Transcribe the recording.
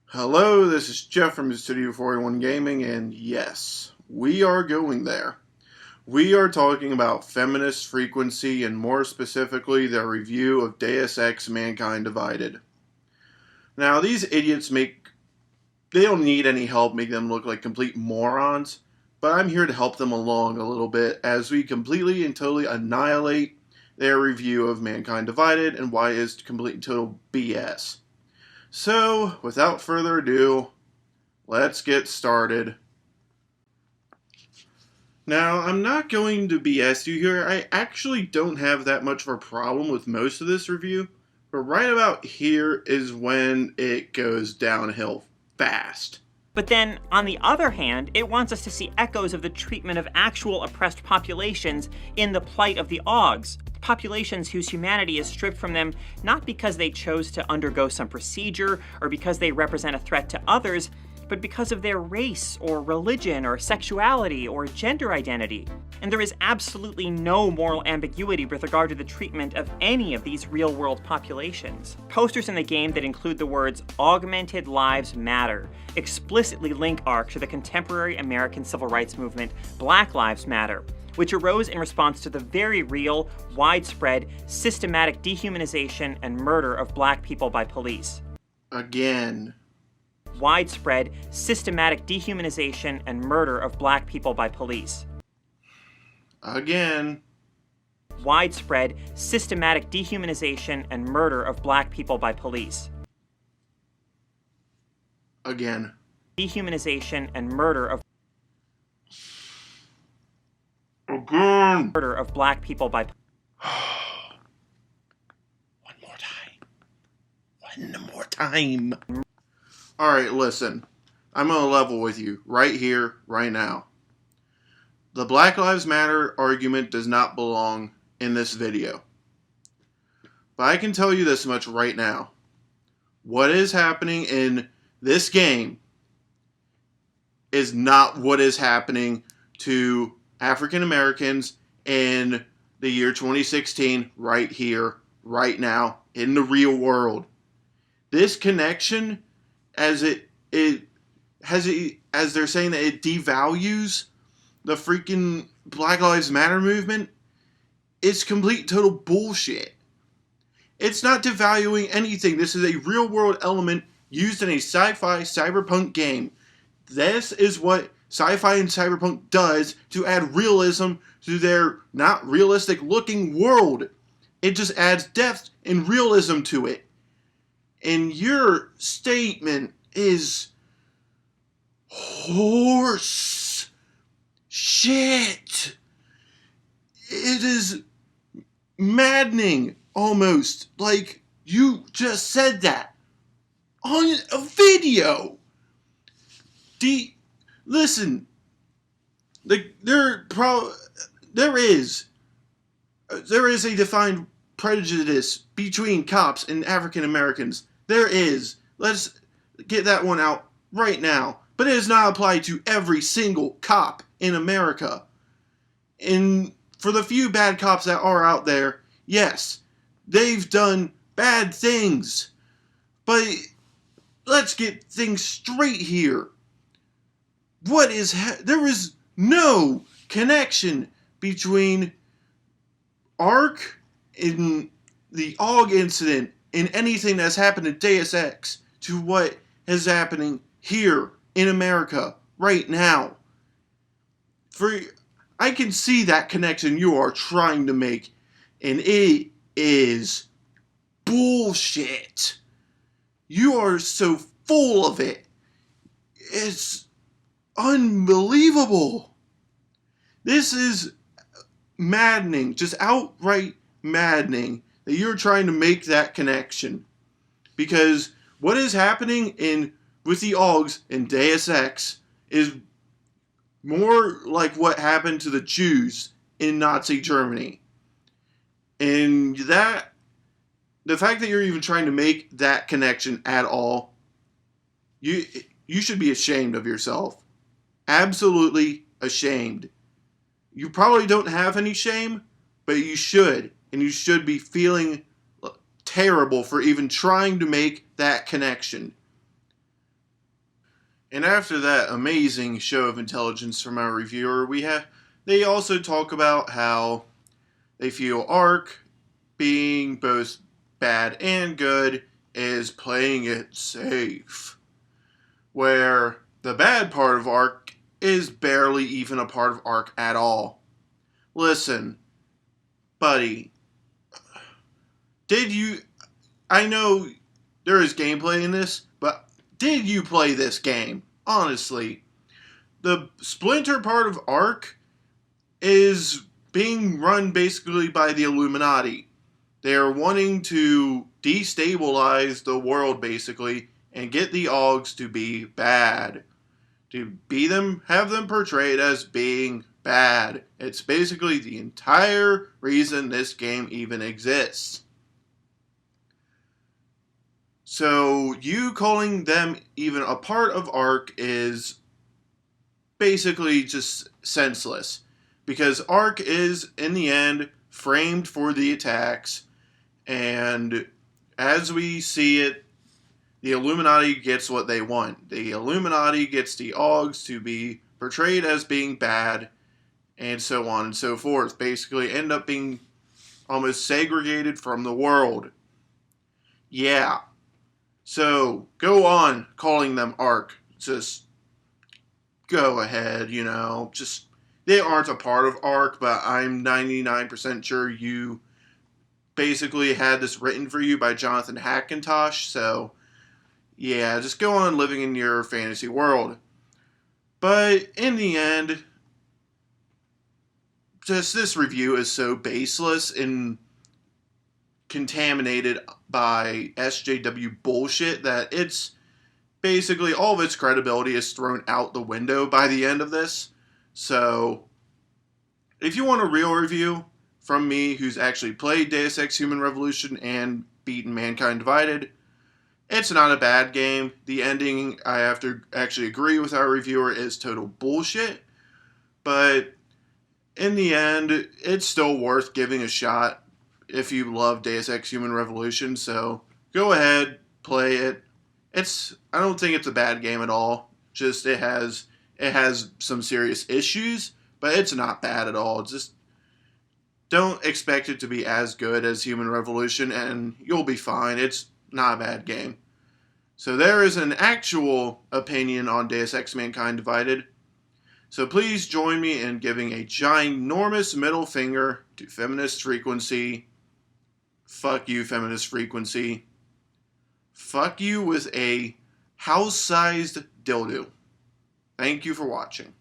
Hello, this is Jeff from Studio 41 Gaming, and yes, we are going there. We are talking about Feminist Frequency, and more specifically, their review of Deus Ex Mankind Divided. Now, these idiots they don't need any help making them look like complete morons, but I'm here to help them along a little bit as we completely and totally annihilate their review of Mankind Divided and why it is complete and total BS. So, without further ado, let's get started. Now, I'm not going to BS you here. I actually don't have that much of a problem with most of this review, but right about here is when it goes downhill fast. But then, on the other hand, it wants us to see echoes of the treatment of actual oppressed populations in the plight of the Augs. Populations whose humanity is stripped from them not because they chose to undergo some procedure or because they represent a threat to others, but because of their race or religion or sexuality or gender identity. And there is absolutely no moral ambiguity with regard to the treatment of any of these real-world populations. Posters in the game that include the words "Augmented Lives Matter" explicitly link ARC to the contemporary American civil rights movement Black Lives Matter, which arose in response to the very real, widespread, systematic dehumanization and murder of black people by police. Again. Widespread, systematic dehumanization and murder of black people by police. Again. Widespread, systematic dehumanization and murder of black people by police. Again. Dehumanization and murder of black people by One more time. Alright, listen. I'm going to level with you right here, right now. The Black Lives Matter argument does not belong in this video. But I can tell you this much right now. What is happening in this game is not what is happening to African Americans in the year 2016, right here, right now, in the real world. This connection, as they're saying that it devalues the freaking Black Lives Matter movement, it's complete total bullshit. It's not devaluing anything. This is a real world element used in a sci-fi cyberpunk game. This is what sci-fi and cyberpunk does to add realism to their not realistic looking world. It just adds depth and realism to it. And your statement is horse shit. It is maddening, almost. Like, you just said that on a video. Listen, there is a defined prejudice between cops and African Americans. There is. Let's get that one out right now. But it does not apply to every single cop in America. And for the few bad cops that are out there, yes, they've done bad things. But let's get things straight here. There is no connection between ARC and the AUG incident and anything that's happened in Deus Ex to what is happening here in America right now. I can see that connection you are trying to make, and it is bullshit. You are so full of it. It's unbelievable. This is maddening, just outright maddening that you're trying to make that connection. Because what is happening with the AUGs in Deus Ex is more like what happened to the Jews in Nazi Germany. And the fact that you're even trying to make that connection at all, you should be ashamed of yourself. Absolutely ashamed. You probably don't have any shame, but you should. And you should be feeling terrible for even trying to make that connection. And after that amazing show of intelligence from our reviewer, they also talk about how they feel Ark, being both bad and good, is playing it safe. Where the bad part of Ark is barely even a part of Ark at all. Listen, buddy, I know there is gameplay in this, but did you play this game? Honestly, the Splinter part of Ark is being run basically by the Illuminati. They are wanting to destabilize the world basically and get the Augs to be bad. Have them portrayed as being bad. It's basically the entire reason this game even exists. So you calling them even a part of Ark is basically just senseless. Because Ark is, in the end, framed for the attacks, and as we see it, the Illuminati gets what they want. The Illuminati gets the Augs to be portrayed as being bad, and so on and so forth. Basically end up being almost segregated from the world. Yeah. So, go on calling them Ark. Just go ahead, just they aren't a part of Ark, but I'm 99% sure you basically had this written for you by Jonathan Hackintosh, so yeah, just go on living in your fantasy world. But in the end, just this review is so baseless and contaminated by SJW bullshit that it's basically all of its credibility is thrown out the window by the end of this. So, if you want a real review from me who's actually played Deus Ex Human Revolution and beaten Mankind Divided, it's not a bad game. The ending, I have to actually agree with our reviewer, is total bullshit. But in the end, it's still worth giving a shot if you love Deus Ex Human Revolution. So go ahead, play it. I don't think it's a bad game at all. Just it has some serious issues, but it's not bad at all. Just don't expect it to be as good as Human Revolution, and you'll be fine. It's not a bad game. So there is an actual opinion on Deus Ex Mankind Divided. So please join me in giving a ginormous middle finger to Feminist Frequency. Fuck you, Feminist Frequency. Fuck you with a house-sized dildo. Thank you for watching.